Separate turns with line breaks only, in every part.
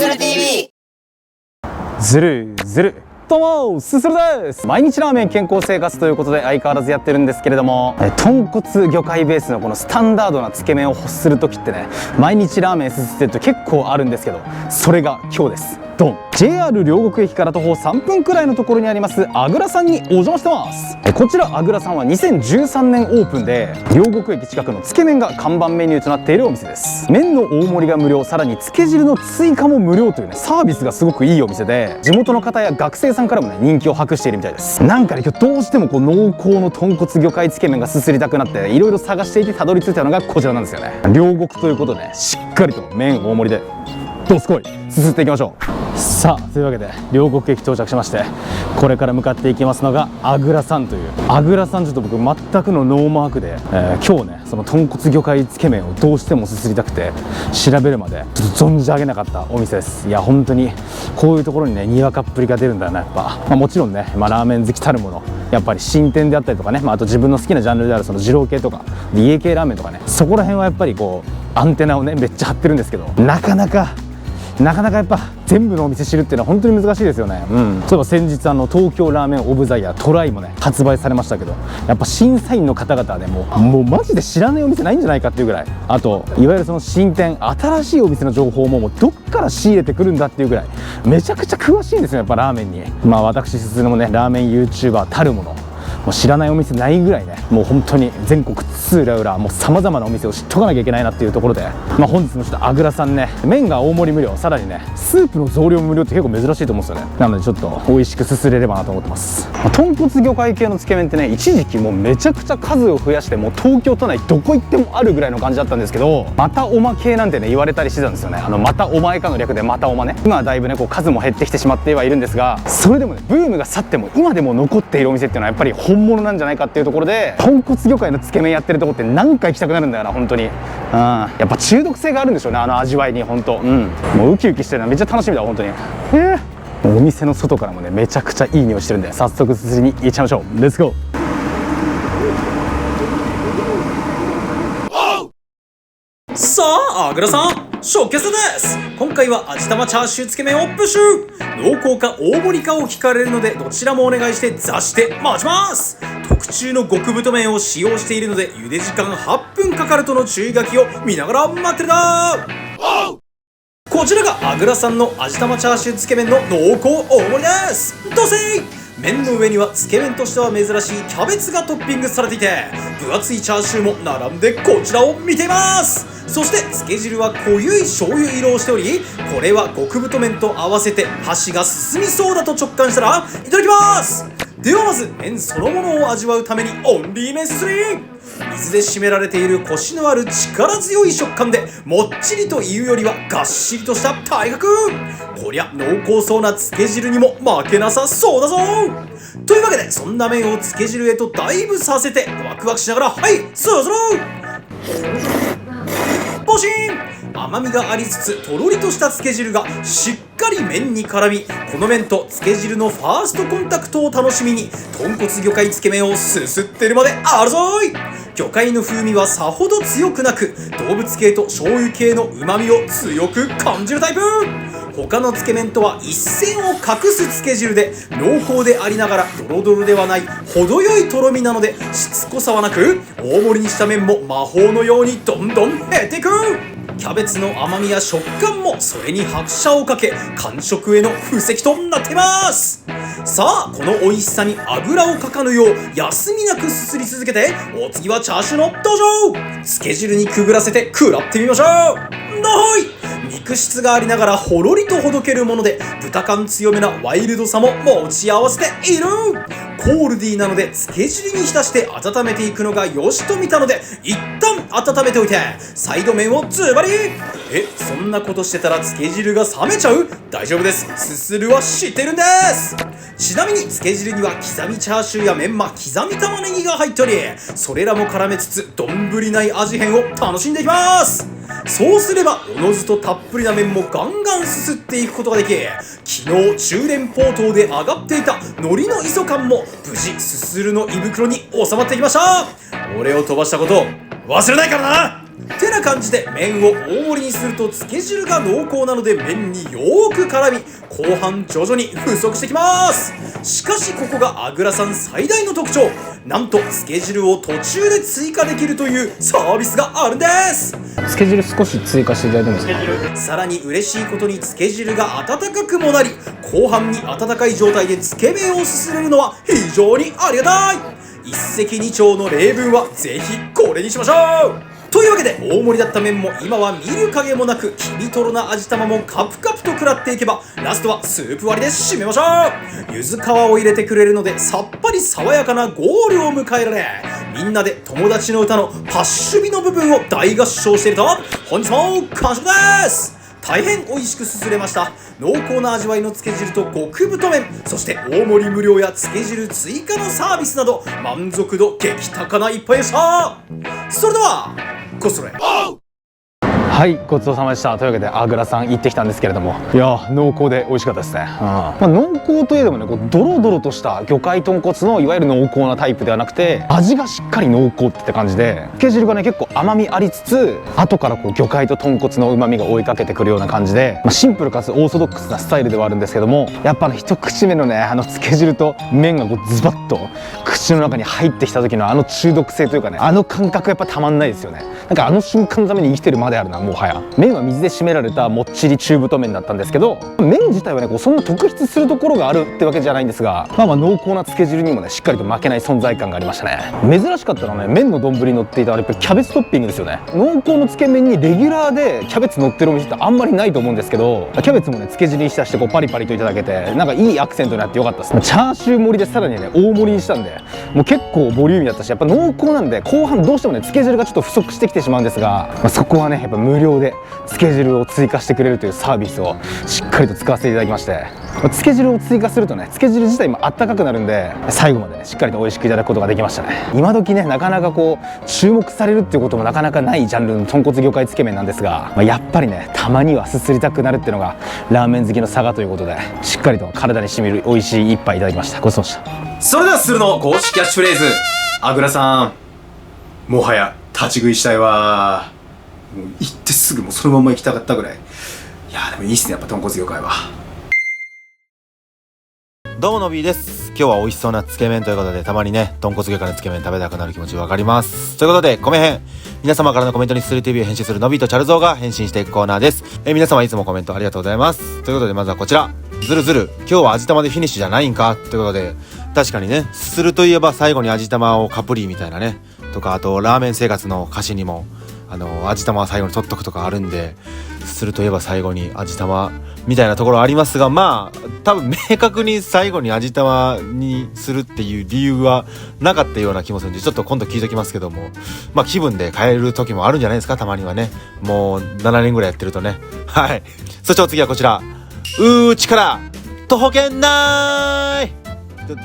する TV。
ずるずるどうもすするです。毎日ラーメン健康生活ということで相変わらずやってるんですけれども、豚骨魚介ベースのこのスタンダードなつけ麺を欲する時ってね、毎日ラーメンすすってると結構あるんですけど、それが今日です。ドン。 JR 両国駅から徒歩3分くらいのところにありますあぐらさんにお邪魔してます。こちらあぐらさんは2013年オープンで、両国駅近くのつけ麺が看板メニューとなっているお店です。麺の大盛りが無料、さらにつけ汁の追加も無料というね、サービスがすごくいいお店で、地元の方や学生さんからもね人気を博しているみたいです。なんかね、今日どうしてもこう濃厚の豚骨魚介つけ麺がすすりたくなっていろいろ探していてたどり着いたのがこちらなんですよね。両国ということで、しっかりと麺大盛りでどすこいすすっていきましょう。さあ、というわけで両国駅到着しまして、これから向かっていきますのがあぐらさんという、あぐらさんちょっと僕全くのノーマークで、今日ねその豚骨魚介つけ麺をどうしてもすすりたくて調べるまでちょっと存じ上げなかったお店です。いや本当にこういうところにねにわかっぷりが出るんだよなやっぱ、もちろんね、ラーメン好きたるものやっぱり新店であったりとかね、あと自分の好きなジャンルであるその二郎系とか家系ラーメンとかね、そこら辺はやっぱりこうアンテナをねめっちゃ張ってるんですけど、なかなかやっぱ全部のお店知るっていうのは本当に難しいですよね。そういえば先日東京ラーメンオブザイヤートライもね発売されましたけど、やっぱ審査員の方々はねもうマジで知らないお店ないんじゃないかっていうぐらい、あといわゆるその新店新しいお店の情報もどっから仕入れてくるんだっていうぐらいめちゃくちゃ詳しいんですよやっぱラーメンに。私すするもねラーメン YouTuber たるもの、もう知らないお店ないぐらいね、もう本当に全国津々浦々もうさまざまなお店を知っとかなきゃいけないなっていうところで、本日もちょっとあぐらさんね、麺が大盛り無料、さらにねスープの増量無料って結構珍しいと思うんですよね。なのでちょっと美味しくすすれればなと思ってます。豚骨魚介系のつけ麺ってね、一時期もうめちゃくちゃ数を増やして、もう東京都内どこ行ってもあるぐらいの感じだったんですけど、またおま系なんてね言われたりしてたんですよね。またお前かの略でまたおまね。今はだいぶねこう数も減ってきてしまってはいるんですが、それでもねブームが去っても今でも残っているお店っていうのはやっぱり本物なんじゃないかっていうところで、豚骨魚介のつけ麺やってるとこって何回行きたくなるんだよな本当に。やっぱ中毒性があるんでしょうね、味わいに。本当もうウキウキしてるのめっちゃ楽しみだ本当に。お店の外からもねめちゃくちゃいい匂いしてるんで、早速すすりに行っちゃいましょう。レッツゴー。
さあ、あぐらさん、ショーケースです。今回は味玉チャーシューつけ麺をプッシュ。濃厚か大盛りかを聞かれるので、どちらもお願いして座して待ちます。特注の極太麺を使用しているので、茹で時間8分かかるとの注意書きを見ながら待ってるな。こちらがあぐらさんの味玉チャーシューつけ麺の濃厚大盛りです。どうせ麺の上にはつけ麺としては珍しいキャベツがトッピングされていて、分厚いチャーシューも並んでこちらを見ています。そしてつけ汁は濃ゆい醤油色をしており、これは極太麺と合わせて箸が進みそうだと直感したらいただきます。ではまず麺そのものを味わうためにオンリー麺すり。水で締められているコシのある力強い食感で、もっちりというよりはがっしりとした体格。こりゃ濃厚そうなつけ汁にも負けなさそうだぞ。というわけで、そんな麺をつけ汁へとダイブさせてワクワクしながら、はいスースルボシン。甘みがありつつとろりとしたつけ汁がしっかり麺に絡み、この麺とつけ汁のファーストコンタクトを楽しみに豚骨魚介つけ麺をすすってるまであるぞい。魚介の風味はさほど強くなく、動物系と醤油系の旨味を強く感じるタイプ。他のつけ麺とは一線を画すつけ汁で、濃厚でありながらドロドロではない程よいとろみなので、しつこさはなく大盛りにした麺も魔法のようにどんどん減っていく。キャベツの甘みや食感もそれに拍車をかけ、完食への布石となっています。さあ、この美味しさに油をかかぬよう休みなくすすり続けて、お次はチャーシューの登場。つけ汁にくぐらせて食らってみましょう。肉質がありながらほろりとほどけるもので、豚感強めなワイルドさも持ち合わせている。コールディーなのでつけ汁に浸して温めていくのがよしと見たので、一旦温めておいてサイド麺をズバリ。そんなことしてたらつけ汁が冷めちゃう？大丈夫です、すするは知ってるんです。ちなみにつけ汁には刻みチャーシューやメンマ、刻み玉ねぎが入っており、それらも絡めつつどんぶりない味変を楽しんでいきます。そうすればおのずとたっぷりな麺もガンガンすすっていくことができ、昨日中連ポートで上がっていた海苔の磯感も無事すするの胃袋に収まってきました。俺を飛ばしたこと忘れないからな。てな感じで麺を大盛りにするとつけ汁が濃厚なので麺によーく絡み、後半徐々に不足してきます。しかしここがあぐらさん最大の特徴、なんとつけ汁を途中で追加できるというサービスがあるんです。
つけ汁少し追加していただいてもいいですか？
さらに嬉しいことにつけ汁が温かくもなり、後半に温かい状態でつけ麺をすすれるのは非常にありがたい。一石二鳥の例文はぜひこれにしましょう。というわけで大盛りだった麺も今は見る影もなく、きびとろな味玉もカプカプと食らっていけば、ラストはスープ割りで締めましょう。柚子皮を入れてくれるのでさっぱり爽やかなゴールを迎えられ、みんなで友達の歌のパッシュビの部分を大合唱していると、本日も完食です。大変美味しくすすれました。濃厚な味わいのつけ汁と極太麺、そして大盛り無料やつけ汁追加のサービスなど、満足度激高な一杯でした。それではごそれ。
はい、ごちそうさまでした。というわけであぐらさん行ってきたんですけれども、いや濃厚で美味しかったですね。濃厚といえどもね、こうドロドロとした魚介豚骨のいわゆる濃厚なタイプではなくて、味がしっかり濃厚って感じで、つけ汁がね結構甘みありつつ、後からこう魚介と豚骨の旨味が追いかけてくるような感じで、シンプルかつオーソドックスなスタイルではあるんですけども、やっぱね一口目のねつけ汁と麺がこうズバッと口の中に入ってきた時の中毒性というかね、感覚やっぱたまんないですよね。なんか瞬間のために生きてるまであるな。もはや麺は水で締められたもっちり中太麺だったんですけど、麺自体はねこうそんな特筆するところがあるってわけじゃないんですが、濃厚なつけ汁にもねしっかりと負けない存在感がありましたね。珍しかったのはね、麺の丼に乗っていたやっぱりキャベツトッピングですよね。濃厚のつけ麺にレギュラーでキャベツ乗ってるお店ってあんまりないと思うんですけど、キャベツもねつけ汁に浸してこうパリパリといただけて、なんかいいアクセントになってよかったです。チャーシュー盛りでさらにね大盛りにしたんで、もう結構ボリューミーだったし、やっぱ濃厚なんで後半どうしてもねつけ汁がちょっと不足してきてしまうんですが、そこはねやっぱ無料でつけ汁を追加してくれるというサービスをしっかりと使わせていただきまして、つけ汁を追加するとねつけ汁自体もあったかくなるんで、最後までねしっかりと美味しくいただくことができましたね。今時ねなかなかこう注目されるっていうこともなかなかないジャンルの豚骨魚介つけ麺なんですが、やっぱりねたまにはすすりたくなるっていうのがラーメン好きの差がということで、しっかりと体に染みる美味しい一杯いただきました。ごちそうさまでした。
それではするの公式キャッシュフレーズ、あぐらさんもはや立ち食いしたいわ。もう行ってすぐもうそのまま行きたかったぐらい。いやでもいいっすね、やっぱ豚骨魚介は。
どうものびーです。今日は美味しそうなつけ麺ということで、たまにね豚骨魚介のつけ麺食べたくなる気持ちわかります。ということで米編、皆様からのコメントにすする TV を編集するのびーとチャルゾーが返信していくコーナーです。皆様いつもコメントありがとうございます。ということでまずはこちら、ずるずる今日は味玉でフィニッシュじゃないんかということで、確かにねすするといえば最後に味玉をカプリみたいなねとか、あとラーメン生活の歌詞にも味玉は最後に取っとくとかあるんで、すするといえば最後に味玉みたいなところありますが、多分明確に最後に味玉にするっていう理由はなかったような気もするんで、ちょっと今度聞いときますけども、気分で変える時もあるんじゃないですか、たまにはね。もう7年ぐらいやってるとね。はい。そしてお次はこちら、力徒歩圏内。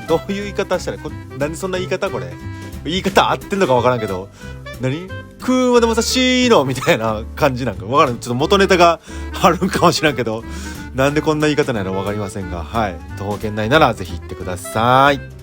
どういう言い方したら何そんな言い方、これ言い方合ってんのか分からんけど、何クーマでもさしーのみたいな感じなんか分からん。ちょっと元ネタがあるんかもしれんけど、なんでこんな言い方なの分かりませんが、はい、徒歩圏内ならぜひ行ってください。